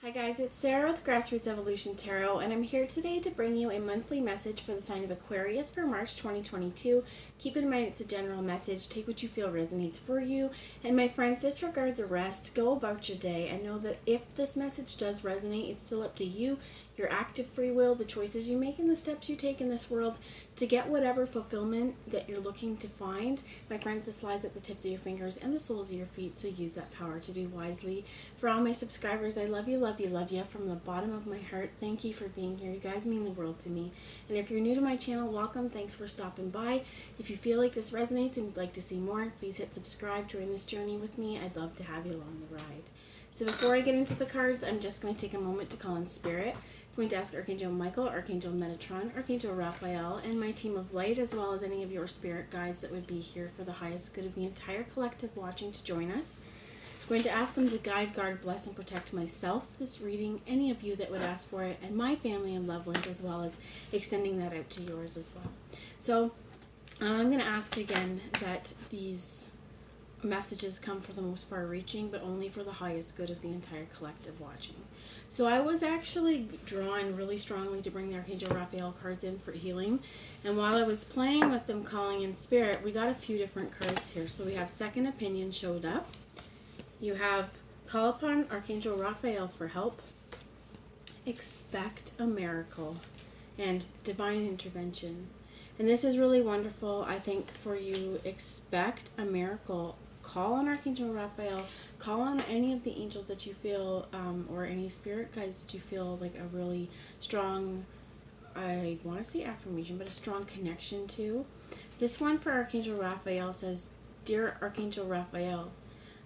Hi guys, it's Sarah with Grassroots Evolution Tarot, and I'm here today to bring you a monthly message for the sign of Aquarius for March 2022. Keep in mind it's a general message. Take what you feel resonates for you. And my friends, disregard the rest. Go about your day and know that if this message does resonate, it's still up to you, your active free will, the choices you make, and the steps you take in this world to get whatever fulfillment that you're looking to find. My friends, this lies at the tips of your fingers and the soles of your feet, so use that power to do wisely. For all my subscribers, I love you, love you, love you from the bottom of my heart. Thank you for being here. You guys mean the world to me. And if you're new to my channel, welcome. Thanks for stopping by. If you feel like this resonates and you'd like to see more, please hit subscribe. Join this journey with me. I'd love to have you along the ride. So before I get into the cards, I'm just going to take a moment to call in spirit. I'm going to ask Archangel Michael, Archangel Metatron, Archangel Raphael, and my team of light, as well as any of your spirit guides that would be here for the highest good of the entire collective watching, to join us. I'm going to ask them to guide, guard, bless, and protect myself, this reading, any of you that would ask for it, and my family and loved ones, as well as extending that out to yours as well. So I'm going to ask again that these messages come for the most far-reaching, but only for the highest good of the entire collective watching. So I was actually drawn really strongly to bring the Archangel Raphael cards in for healing, and while I was playing with them, calling in spirit, we got a few different cards here. So we have Second Opinion showed up. You have Call upon Archangel Raphael for help, Expect a Miracle, and Divine Intervention. And this is really wonderful, I think, for you. Expect a miracle. Call on Archangel Raphael. Call on any of the angels that you feel, or any spirit guides that you feel like a really strong, I want to say affirmation, but a strong connection to. This one for Archangel Raphael says, Dear Archangel Raphael,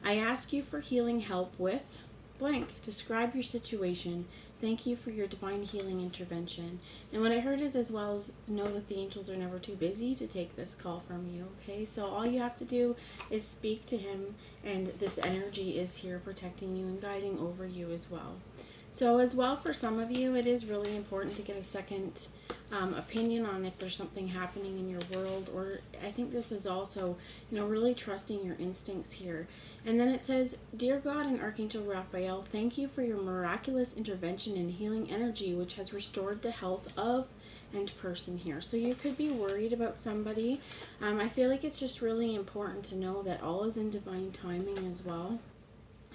I ask you for healing help with blank. Describe your situation. Thank you for your divine healing intervention. And what I heard is, as well as, know that the angels are never too busy to take this call from you, okay? So all you have to do is speak to him, and this energy is here protecting you and guiding over you as well. So as well, for some of you, it is really important to get a second opinion on if there's something happening in your world, or I think this is also, really trusting your instincts here. And then it says, Dear God and Archangel Raphael, thank you for your miraculous intervention and healing energy, which has restored the health of and person here. So you could be worried about somebody. I feel like it's just really important to know that all is in divine timing as well,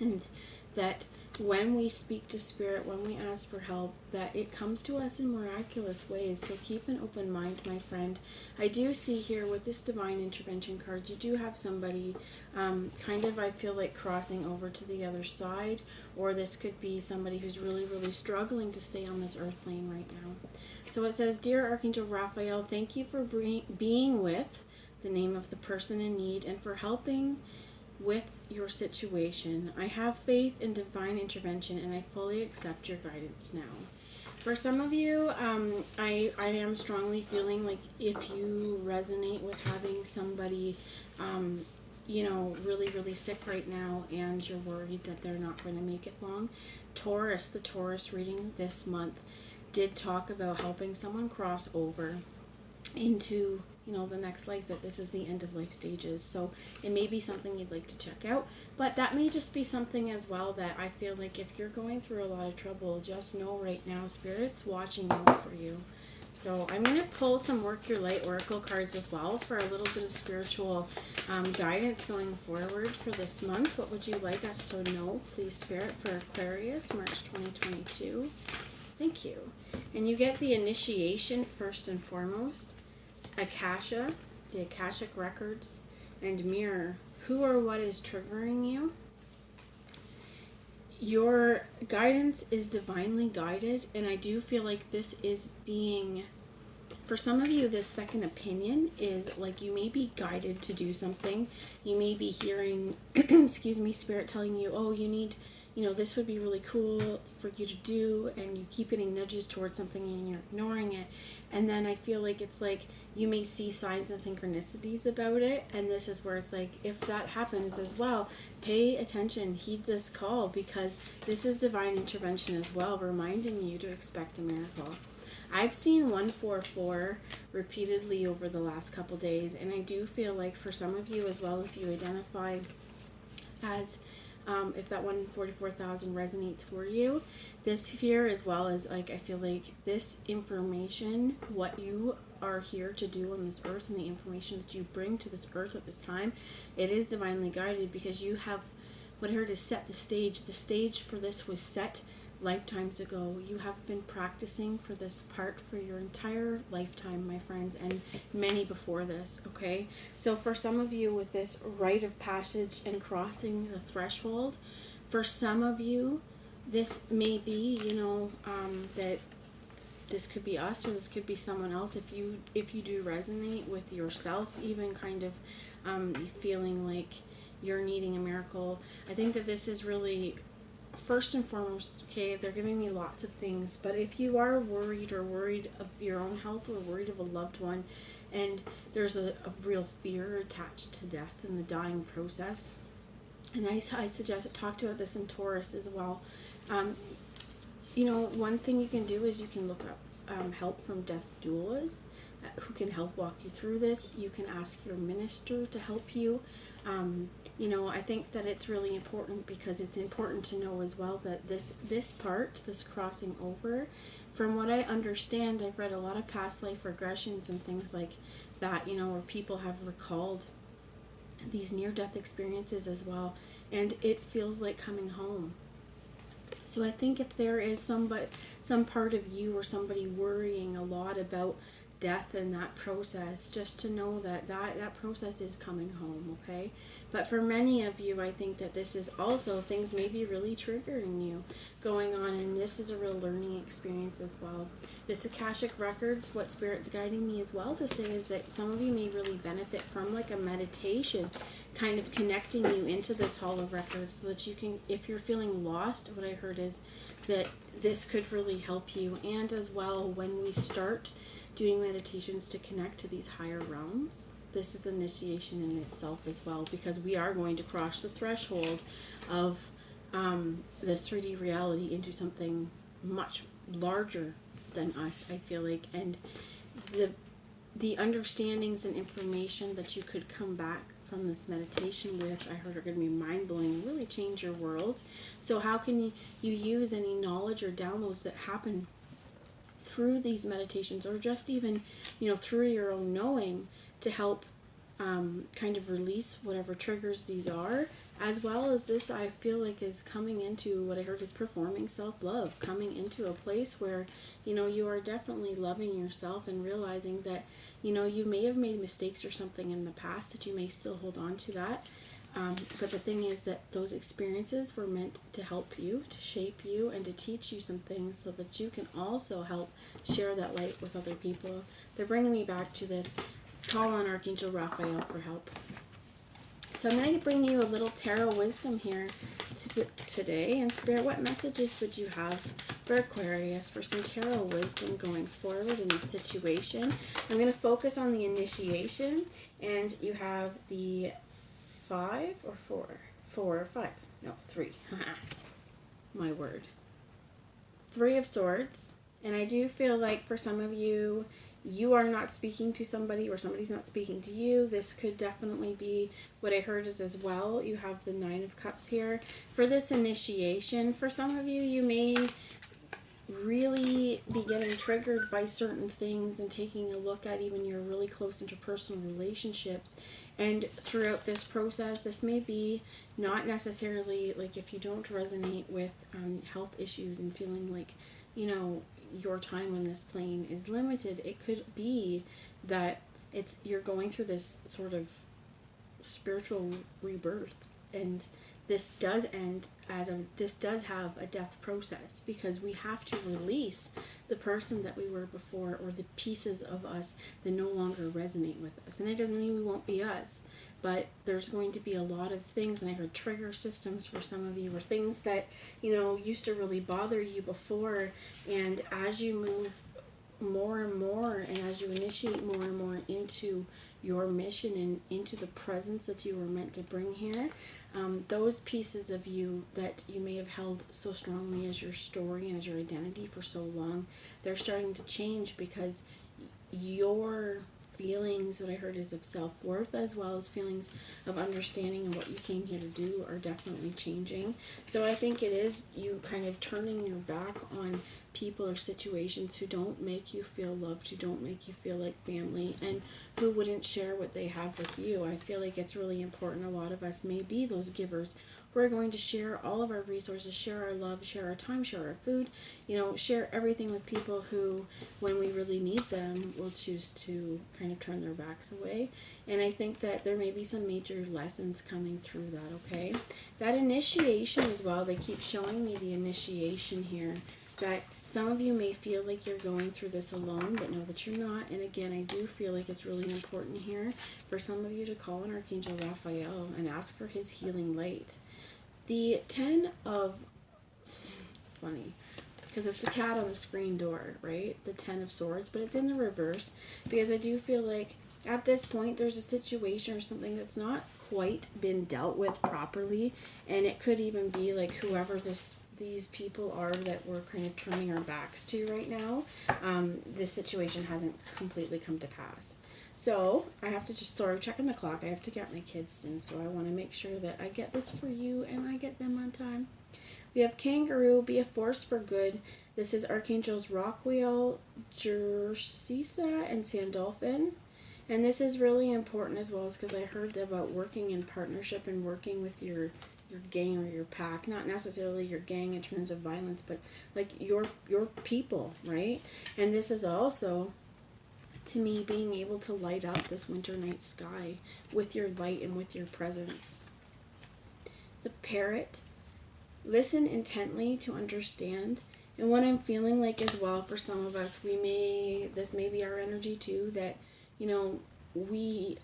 and that when we speak to spirit, when we ask for help, that it comes to us in miraculous ways. So keep an open mind, my friend. I do see here with this divine intervention card, you do have somebody kind of, I feel like, crossing over to the other side, or this could be somebody who's really, really struggling to stay on this earth plane right now. So it says, Dear Archangel Raphael, thank you for being with the name of the person in need and for helping with your situation. I have faith in divine intervention, and I fully accept your guidance now. For some of you, I am strongly feeling like if you resonate with having somebody, really, really sick right now, and you're worried that they're not going to make it long, Taurus, the Taurus reading this month did talk about helping someone cross over into the next life, that this is the end of life stages. So it may be something you'd like to check out, but that may just be something as well that I feel like if you're going through a lot of trouble, just know right now Spirit's watching out for you. So I'm going to pull some Work Your Light Oracle cards as well for a little bit of spiritual guidance going forward for this month. What would you like us to know, please, Spirit, for Aquarius, March 2022? Thank you. And you get the initiation first and foremost. Akasha, the Akashic Records, and Mirror. Who or what is triggering you? Your guidance is divinely guided, and I do feel like this is being, for some of you, this second opinion is like you may be guided to do something. You may be hearing, Spirit telling you, oh, you need, this would be really cool for you to do, and you keep getting nudges towards something and you're ignoring it. And then I feel like it's like you may see signs and synchronicities about it, and this is where it's like, if that happens as well, pay attention, heed this call, because this is divine intervention as well, reminding you to expect a miracle. I've seen 144 repeatedly over the last couple days, and I do feel like for some of you as well, if you identify as if that 144,000 resonates for you. This here, as well as, like, I feel like this information, what you are here to do on this earth, and the information that you bring to this earth at this time, it is divinely guided, because you have, what I heard is, set the stage. The stage for this was set lifetimes ago. You have been practicing for this part for your entire lifetime, my friends, and many before this, okay? So for some of you, with this rite of passage and crossing the threshold, for some of you, this may be, that this could be us, or this could be someone else. If you do resonate with yourself, even kind of feeling like you're needing a miracle, I think that this is really, first and foremost, okay, they're giving me lots of things, but if you are worried of your own health, or worried of a loved one, and there's a real fear attached to death and the dying process, and I suggest, I talked about this in Taurus as well, one thing you can do is you can look up help from death doulas who can help walk you through this. You can ask your minister to help you. I think that it's really important, because it's important to know as well that this part, this crossing over, from what I understand, I've read a lot of past life regressions and things like that, where people have recalled these near-death experiences as well, and it feels like coming home. So I think if there is some part of you or somebody worrying a lot about death and that process, just to know that process is coming home, okay? But for many of you, I think that this is also, things may be really triggering you going on, and this is a real learning experience as well. This Akashic Records, what Spirit's guiding me as well to say is that some of you may really benefit from like a meditation, kind of connecting you into this Hall of Records, so that you can, if you're feeling lost, what I heard is that this could really help you. And as well, when we start doing meditations to connect to these higher realms, this is initiation in itself as well, because we are going to cross the threshold of this 3D reality into something much larger than us, I feel like. And the understandings and information that you could come back from this meditation with, I heard, are going to be mind-blowing and really change your world. So how can you use any knowledge or downloads that happen through these meditations, or just even, through your own knowing, to help kind of release whatever triggers these are, as well as this, I feel like, is coming into, what I heard is performing self-love, coming into a place where, you are definitely loving yourself and realizing that, you may have made mistakes or something in the past, that you may still hold on to that. But the thing is that those experiences were meant to help you, to shape you, and to teach you some things, so that you can also help share that light with other people. They're bringing me back to this, call on Archangel Raphael for help. So I'm going to bring you a little tarot wisdom here today. And Spirit, what messages would you have for Aquarius for some tarot wisdom going forward in this situation? I'm going to focus on the initiation, and you have the 5 or 4? 4 or 5? No, 3. My word. 3 of Swords. And I do feel like for some of you, you are not speaking to somebody, or somebody's not speaking to you. This could definitely be what I heard is as well. You have the 9 of Cups here. For this initiation, for some of you, you may really be getting triggered by certain things and taking a look at even your really close interpersonal relationships. And throughout this process, this may be not necessarily like, if you don't resonate with health issues and feeling like, your time on this plane is limited, it could be that you're going through this sort of spiritual rebirth, and this does have a death process, because we have to release the person that we were before, or the pieces of us that no longer resonate with us. And it doesn't mean we won't be us, but there's going to be a lot of things, and I heard trigger systems for some of you, or things that used to really bother you before, and as you move more and more, and as you initiate more and more into your mission and into the presence that you were meant to bring here, those pieces of you that you may have held so strongly as your story and as your identity for so long, they're starting to change, because your feelings, what I heard is of self-worth, as well as feelings of understanding and what you came here to do are definitely changing. So I think it is you kind of turning your back on people or situations who don't make you feel loved, who don't make you feel like family, and who wouldn't share what they have with you. I feel like it's really important. A lot of us may be those givers. We're going to share all of our resources, share our love, share our time, share our food, share everything with people who, when we really need them, will choose to kind of turn their backs away. And I think that there may be some major lessons coming through that, okay? That initiation as well, they keep showing me the initiation here. That some of you may feel like you're going through this alone, but know that you're not. And again, I do feel like it's really important here for some of you to call on Archangel Raphael and ask for his healing light. The 10 of, funny, because it's the cat on the screen door, right? The 10 of Swords, but it's in the reverse, because I do feel like at this point there's a situation or something that's not quite been dealt with properly, and it could even be like whoever these people are that we're kind of turning our backs to right now, this situation hasn't completely come to pass. So I have to just sort of check on the clock. I have to get my kids soon, so I want to make sure that I get this for you and I get them on time. We have Kangaroo, be a force for good. This is Archangels Raphael, Jercisa, and Sandolphin. And this is really important as well, as because I heard about working in partnership and working with your gang or your pack, not necessarily your gang in terms of violence, but like your people, right? And this is also, to me, being able to light up this winter night sky with your light and with your presence. The Parrot, listen intently to understand. And what I'm feeling like as well for some of us, this may be our energy too, that, we,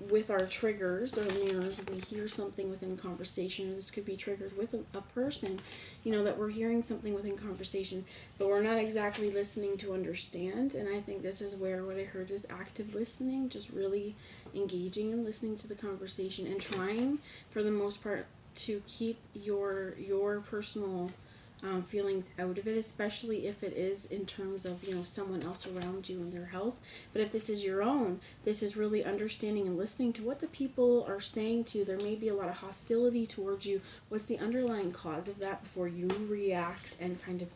with our triggers or mirrors, we hear something within conversation, or this could be triggered with a person, that we're hearing something within conversation, but we're not exactly listening to understand. And I think this is where what I heard is active listening, just really engaging and listening to the conversation and trying, for the most part, to keep your personal feelings out of it, especially if it is in terms of someone else around you and their health. But if this is your own, this is really understanding and listening to what the people are saying to you. There may be a lot of hostility towards you. What's the underlying cause of that before you react and kind of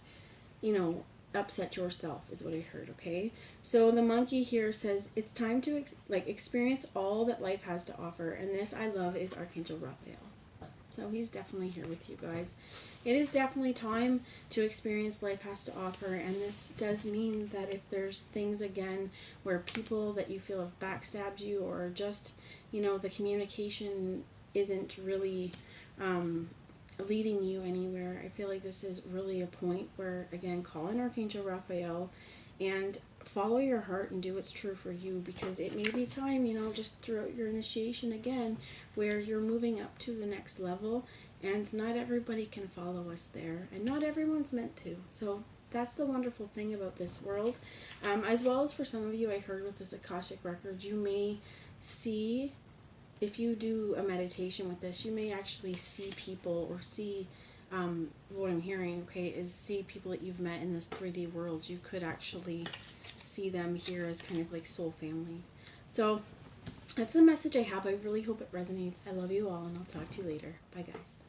upset yourself, is what I heard. Okay, so the monkey here says it's time to experience all that life has to offer, and this I love is Archangel Raphael. So he's definitely here with you guys. It is definitely time to experience life has to offer, and this does mean that if there's things again where people that you feel have backstabbed you, or just the communication isn't really leading you anywhere, I feel like this is really a point where, again, call in Archangel Raphael and follow your heart and do what's true for you, because it may be time, just throughout your initiation again, where you're moving up to the next level, and not everybody can follow us there, and not everyone's meant to. So that's the wonderful thing about this world. As well as for some of you, I heard with this Akashic Record, you may see, if you do a meditation with this, you may actually see people, or see what I'm hearing, okay, is see people that you've met in this 3D world. You could actually see them here as kind of like soul family. So that's the message I have. I really hope it resonates. I love you all, and I'll talk to you later. Bye, guys.